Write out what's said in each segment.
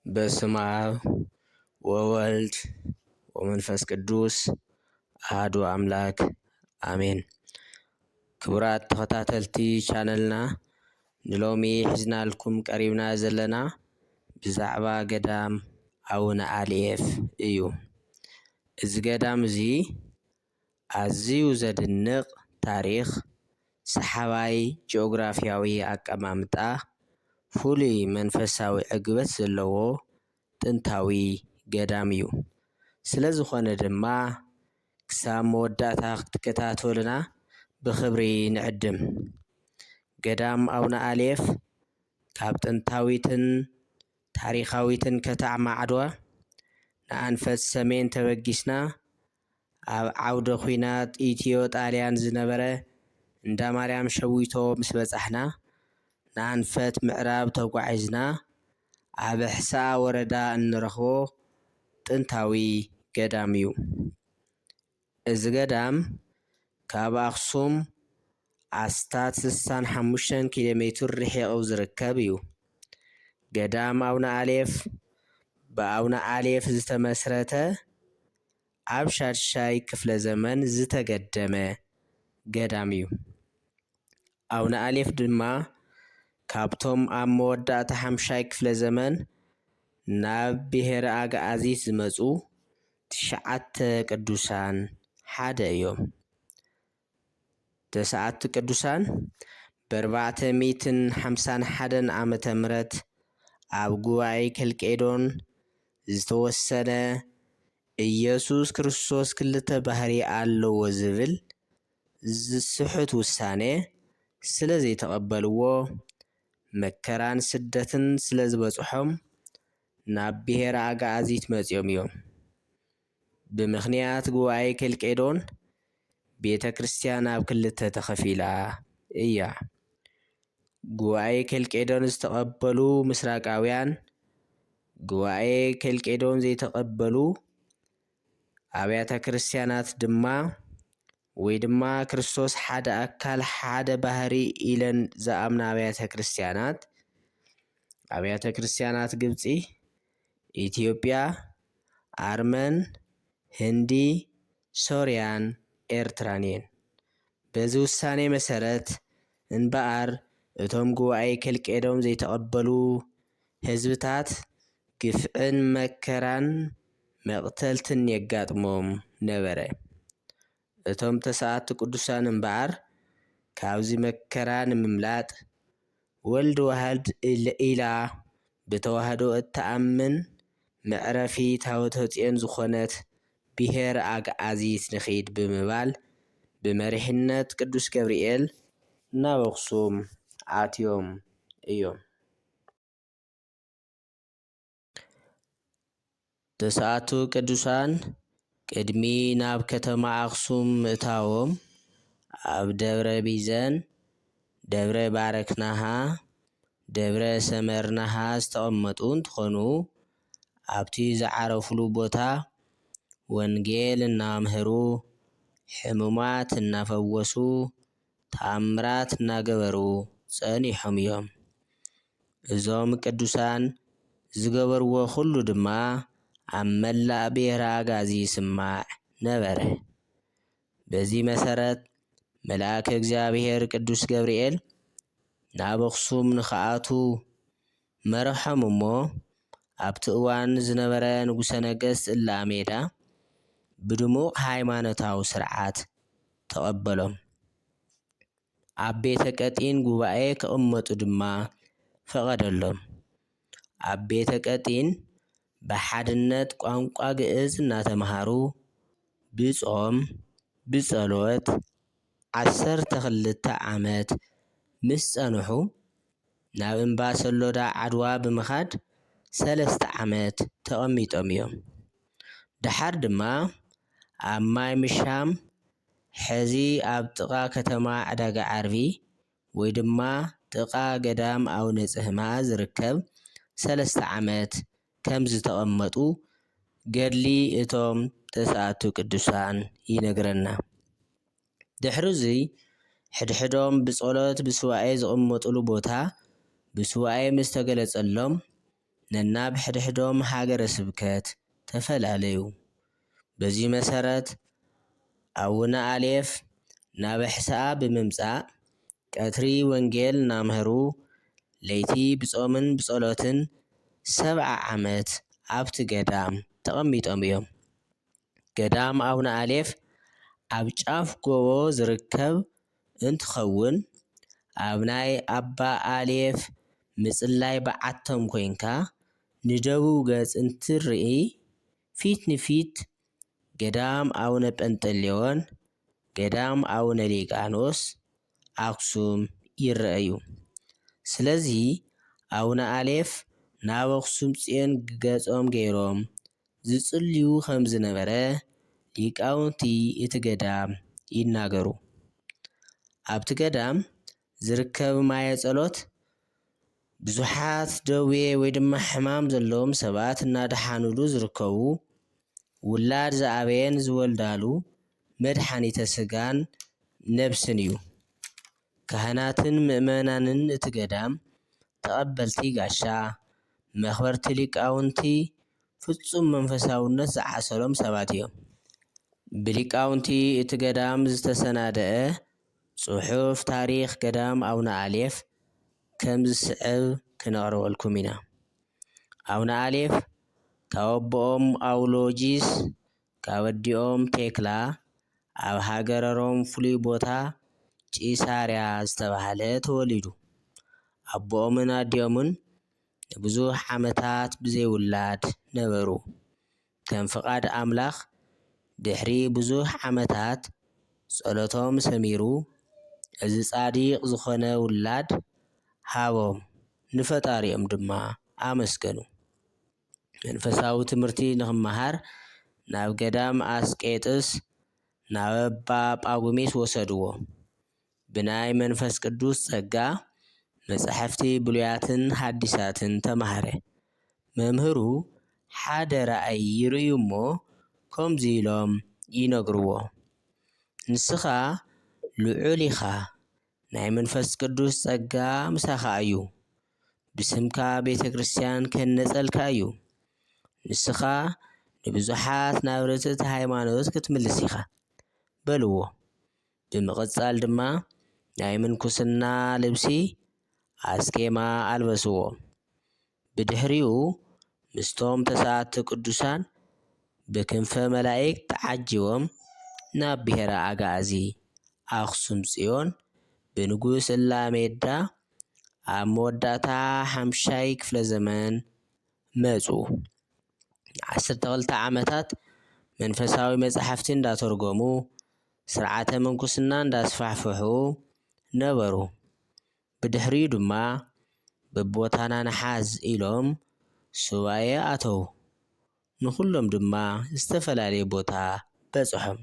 በስመ አብ ወወልድ ወመንፈስ ቅዱስ አሐዱ አምላክ አሜን። ክቡራት ተኸታተልቲ ቻነልና ንሎሚ ሒዝናልኩም ቀሪብና ዘለና ብዛዕባ ገዳም አቡነ አልኤፍ እዩ። እዚ ገዳም እዚ ኣዝዩ ዘድንቕ ታሪኽ፣ ሰሓባይ ጂኦግራፍያዊ ኣቀማምጣ፣ ፍሉይ መንፈሳዊ ዕግበት ዘለዎ ጥንታዊ ገዳም እዩ። ስለ ዝኾነ ድማ ክሳብ መወዳእታ ክትከታተሉና ብኽብሪ ንዕድም። ገዳም አቡነ አልኤፍ ካብ ጥንታዊትን ታሪኻዊትን ከተማ ዓድዋ ንኣንፈት ሰሜን ተበጊስና ኣብ ዓውደ ኹናት ኢትዮ ጣልያን ዝነበረ እንዳማርያም ሸዊቶ ምስ በጻሕና ንኣንፈት ምዕራብ ተጓዒዝና ኣብ ኣሕሳ ወረዳ እንረኽቦ ጥንታዊ ገዳም እዩ። እዚ ገዳም ካብ ኣኽሱም ኣስታት 65 ኪሎ ሜትር ርሒቑ ዝርከብ እዩ። ገዳም አቡነ አልኤፍ ብአቡነ አልኤፍ ዝተመስረተ ኣብ ሻድሻይ ክፍለ ዘመን ዝተገደመ ገዳም እዩ። አቡነ አልኤፍ ድማ ካብቶም ኣብ መወዳእታ 5ይ ክፍለ ዘመን ናብ ብሔረ ኣግዓዚት ዝመፁ 9 ቅዱሳን ሓደ እዮም። ተስዓቱ ቅዱሳን ብ451 ዓመተ ምህረት ኣብ ጉባኤ ከልቄዶን ዝተወሰነ ኢየሱስ ክርስቶስ ክልተ ባህሪ ኣለዎ ዝብል ዝስሕት ውሳኔ ስለ ዘይተቐበልዎ መከራን ስደትን ስለ ዝበፅሖም ናብ ብሔረ ኣግዓዚት መፂኦም እዮም። ብምኽንያት ጉባኤ ከልቄዶን ቤተ ክርስቲያን ኣብ ክልተ ተኸፊላ እያ። ጉባኤ ከልቄዶን ዝተቐበሉ ምስራቃውያን፣ ጉባኤ ከልቄዶን ዘይተቐበሉ ኣብያተ ክርስቲያናት ድማ ወይ ድማ ክርስቶስ ሓደ ኣካል ሓደ ባህሪ ኢለን ዝኣምና ኣብያተ ክርስቲያናት ግብፂ፣ ኢትዮጵያ፣ ኣርመን፣ ህንዲ፣ ሶርያን ኤርትራን እየን። በዚ ውሳኔ መሰረት እንበኣር እቶም ጉባኤ ከልቄዶን ዘይተቐበሉ ህዝብታት ግፍዕን መከራን መቕተልትን የጋጥሞም ነበረ። እቶም ተስዓቱ ቅዱሳን እምበኣር ካብዚ መከራ ንምምላጥ ወልዲ ዋህድ ኢላ ብተዋህዶ እትኣምን መዕረፊ ታቦተ ጽዮን ዝኾነት ብሔረ ኣግዓዚት ንኺድ ብምባል ብመሪሕነት ቅዱስ ገብርኤል ናብ ኣኽሱም ኣትዮም እዮም። ተስዓቱ ቅዱሳን ቅድሚ ናብ ከተማ ኣኽሱም ምእታዎም ኣብ ደብረ ቢዘን፣ ደብረ ባረክናሃ፣ ደብረ ሰመርናሃ ዝተቐመጡ እንትኾኑ ኣብቲ ዝዓረፍሉ ቦታ ወንጌል እናምህሩ፣ ሕሙማት እናፈወሱ፣ ተኣምራት እናገበሩ ጸኒሖም እዮም። እዞም ቅዱሳን ዝገበርዎ ኩሉ ድማ ኣብ መላእ ብሔረ ኣጋዚ ይስማዕ ነበረ። በዚ መሰረት መልአከ እግዚአብሔር ቅዱስ ገብርኤል ናብ ኣኽሱም ንኽኣቱ መርሖም እሞ ኣብቲ እዋን ዝነበረ ንጉሰ ነገሥት እላሜዳ ብድሙቕ ሃይማኖታዊ ስርዓት ተቐበሎም። ኣብ ቤተ ቀጢን ጉባኤ ክቕመጡ ድማ ፈቐደሎም። ኣብ ቤተ ቀጢን ብሓድነት ቋንቋ ግዕዝ እናተምሃሩ ብጾም ብጸሎት 12 ዓመት ምስ ጸንሑ ናብ እምባ ሰሎዳ ዓድዋ ብምኻድ 3 ዓመት ተቐሚጦም እዮም። ድሓር ድማ ኣብ ማይ ምሻም ሕዚ ኣብ ጥቓ ከተማ ዕዳጋ ዓርቢ ወይ ድማ ጥቓ ገዳም ኣቡነ ጽህማ ዝርከብ 3 ዓመት ከም ዝተቐመጡ ገድሊ እቶም ተስዓቱ ቅዱሳን ይነግረና። ድሕሪዚ ሕድሕዶም ብጸሎት ብሱባኤ ዝቕመጡሉ ቦታ ብሱባኤ ምስ ተገለጸሎም ነናብ ሕድሕዶም ሃገረ ስብከት ተፈላለዩ። በዚህ መሰረት አቡነ አሌፍ ናብ ሕሳኣ ብምምጻእ ቀትሪ ወንጌል እናምህሩ ለይቲ ብጾምን ብጸሎትን 70 ዓመት ኣብቲ ገዳም ተቐሚጦም እዮም። ገዳም አቡነ አሌፍ ኣብ ጫፍ ጎቦ ዝርከብ እንትኸውን ኣብ ናይ ኣባ አሌፍ ምጽላይ በዓቶም ኮይንካ ንደቡብ ገጽ እንትርኢ ፊት ንፊት ገዳም አቡነ ጰንጠሌዎን ገዳም አቡነ ሊቃኖስ ኣክሱም ይረአዩ። ስለዚ አቡነ አሌፍ ናብ ኣክሱም ጽዮን ገጾም ገይሮም ዝጽልዩ ከም ዝነበረ ሊቃውንቲ እቲ ገዳም ይናገሩ። ኣብቲ ገዳም ዝርከብ ማየ ጸሎት ብዙሓት ደዌ ወይ ድማ ሕማም ዘለዎም ሰባት እናድሓንሉ ዝርከቡ ውላድ ዝኣበየን ዝወልዳሉ መድሓኒተ ስጋን ነብስን እዩ። ካህናትን ምእመናንን እቲ ገዳም ተቐበልቲ ጋሻ መኽበርቲ ሊቃውንቲ ፍጹም መንፈሳውነት ዝዓሰሎም ሰባት እዮም። ብሊቃውንቲ እቲ ገዳም ዝተሰናደአ ጽሑፍ ታሪኽ ገዳም አቡነ አሌፍ ከም ዝስዕብ ክነቕርበልኩም ኢና። አቡነ አሌፍ ካብ ኣቦኦም ኣውሎጂስ ካብ ኣዲኦም ቴክላ ኣብ ሃገረ ሮም ፍሉይ ቦታ ቂሳርያ ዝተባህለ ተወሊዱ። ኣቦኦምን ኣዲኦምን ንብዙሕ ዓመታት ብዘይውላድ ነበሩ። ከም ፍቓድ ኣምላኽ ድሕሪ ብዙሕ ዓመታት ጸሎቶም ሰሚሩ እዚ ጻዲቕ ዝኾነ ውላድ ሃቦም ንፈጣሪኦም ድማ ኣመስገኑ። መንፈሳዊ ትምህርቲ ንኽመሃር ናብ ገዳም ኣስቄጥስ ናብ ኣባ ጳጉሜስ ወሰድዎ። ብናይ መንፈስ ቅዱስ ጸጋ መጻሕፍቲ ብሉያትን ሓዲሳትን ተማሃረ። መምህሩ ሓደ ራእይ ይርእዩ እሞ ከምዚ ኢሎም ይነግርዎ፣ ንስኻ ልዑል ኢኻ፣ ናይ መንፈስ ቅዱስ ጸጋ ምሳኻ እዩ፣ ብስምካ ቤተ ክርስቲያን ከነጸልካ እዩ፣ ንስኻ ንብዙሓት ናብ ርትዕቲ ሃይማኖት ክትምልስ ኢኻ በልዎ። ብምቕጻል ድማ ናይ ምንኩስና ልብሲ ኣስኬማ ኣልበስዎ። ብድሕሪኡ ምስቶም ተስዓቱ ቅዱሳን ብክንፈ መላእክት ተዓጂቦም ናብ ብሔረ ኣጋዚ ኣኽሱም ጽዮን ብንጉስ እላሜዳ ኣብ መወዳእታ 5ይ ክፍለ ዘመን መጹ። 12 ዓመታት መንፈሳዊ መጻሕፍቲ እንዳተርጎሙ ስርዓተ ምንኩስና እንዳስፋሕፍሑ ነበሩ። ብድሕሪኡ ድማ በቦታና ንሓዝ ኢሎም ሱባኤ ኣተው። ንኹሎም ድማ ዝተፈላለየ ቦታ በጽሖም።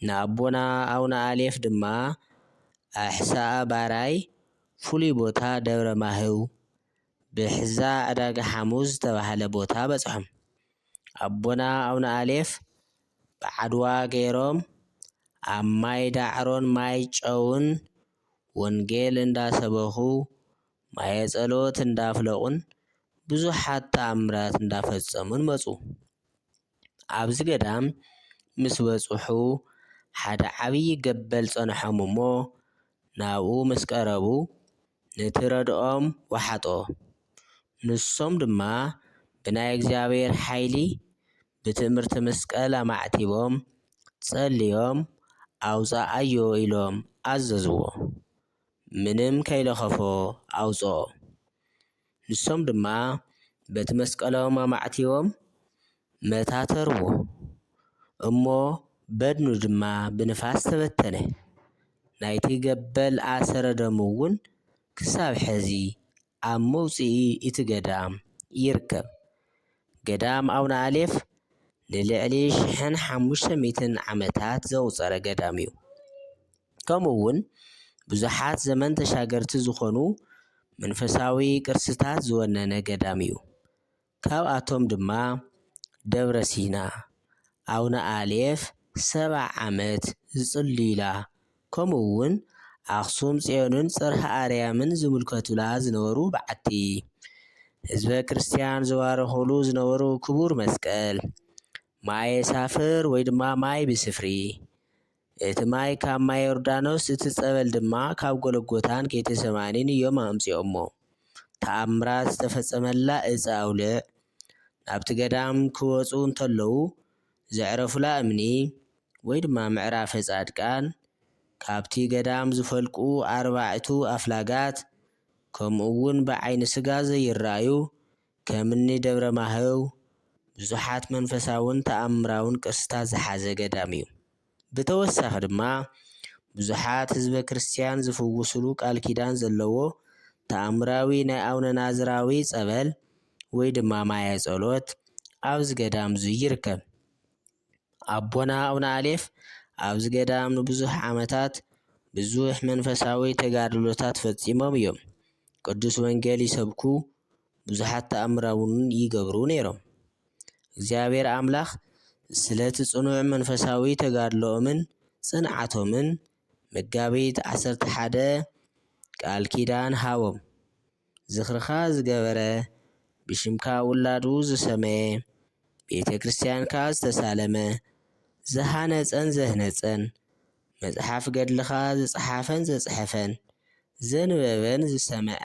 ንኣቦና አቡነ አሌፍ ድማ ኣሕሳኣ ባራይ ፍሉይ ቦታ ደብረ ማህው ብሕዛ ዕዳጋ ሐሙስ ዝተባህለ ቦታ በጽሖም። ኣቦና አቡነ አሌፍ ብዓድዋ ገይሮም ኣብ ማይ ዳዕሮን ማይ ጨውን ወንጌል እንዳሰበኹ ማየ ጸሎት እንዳፍለቁን ብዙሓት ተኣምራት እንዳፈጸሙን መጹ። ኣብዚ ገዳም ምስ በጽሑ ሓደ ዓብይ ገበል ጸንሖም እሞ ናብኡ ምስ ቀረቡ ነቲ ረድኦም ወሓጦ። ንሶም ድማ ብናይ እግዚኣብሔር ሓይሊ ብትእምርቲ መስቀል ኣማዕቲቦም ጸልዮም ኣውፃኣዮ ኢሎም ኣዘዝዎ። ምንም ከይለኸፎ ኣውፅኦ። ንሶም ድማ በቲ መስቀሎም ኣማዕቲቦም መታተርዎ እሞ በድኑ ድማ ብንፋስ ተበተነ። ናይቲ ገበል ኣሰረ ደሙ እውን ክሳብ ሕዚ ኣብ መውፅኢ እቲ ገዳም ይርከብ። ገዳም አቡነ አሌፍ ንልዕሊ 1500 ዓመታት ዘውፀረ ገዳም እዩ። ከምኡ እውን ብዙሓት ዘመን ተሻገርቲ ዝኾኑ መንፈሳዊ ቅርስታት ዝወነነ ገዳም እዩ። ካብኣቶም ድማ ደብረ ሲና አቡነ አሌፍ 70 ዓመት ዝጽልዩላ ከምኡ እውን ኣኽሱም ጽዮንን ጽርሐ ኣርያምን ዝምልከቱላ ዝነበሩ በዓቲ ህዝበ ክርስቲያን ዝባረኽሉ ዝነበሩ ክቡር መስቀል ማየ ሳፍር ወይ ድማ ማይ ብስፍሪ እቲ ማይ ካብ ማይ ዮርዳኖስ እቲ ጸበል ድማ ካብ ጎለጎታን ጌቴሰማኒን እዮም ኣምፂኦሞ። ተኣምራት ዝተፈጸመላ ዕፀ ኣውሊዕ ናብቲ ገዳም ክወፁ እንተለዉ ዘዕረፉላ እምኒ ወይ ድማ ምዕራፈ ጻድቃን ካብቲ ገዳም ዝፈልቁ 4 ኣፍላጋት ከምኡ እውን ብዓይኒ ስጋ ዘይረኣዩ ከምኒ ደብረ ማህው ብዙሓት መንፈሳውን ተኣምራውን ቅርስታት ዝሓዘ ገዳም እዩ። ብተወሳኺ ድማ ብዙሓት ህዝበ ክርስቲያን ዝፍውስሉ ቃል ኪዳን ዘለዎ ተኣምራዊ ናይ ኣቡነ ናዝራዊ ጸበል ወይ ድማ ማየ ጸሎት ኣብዚ ገዳም እዚ ይርከብ። ኣቦና ኣቡነ ኣሌፍ ኣብዚ ገዳም ንብዙሕ ዓመታት ብዙሕ መንፈሳዊ ተጋድሎታት ፈጺሞም እዮም። ቅዱስ ወንጌል ይሰብኩ ብዙሓት ተኣምራውን ይገብሩ ነይሮም። እግዚአብሔር ኣምላኽ ስለቲ ጽኑዕ መንፈሳዊ ተጋድሎኦምን ጽንዓቶምን መጋቢት 11 ቃል ኪዳን ሃቦም። ዝኽርኻ ዝገበረ ብሽምካ ውላዱ ዝሰመየ ቤተ ክርስቲያንካ ዝተሳለመ ዝሃነፀን ዘህነፀን መጽሓፍ ገድልኻ ዝጸሓፈን ዘጽሐፈን ዘንበበን ዝሰምዐ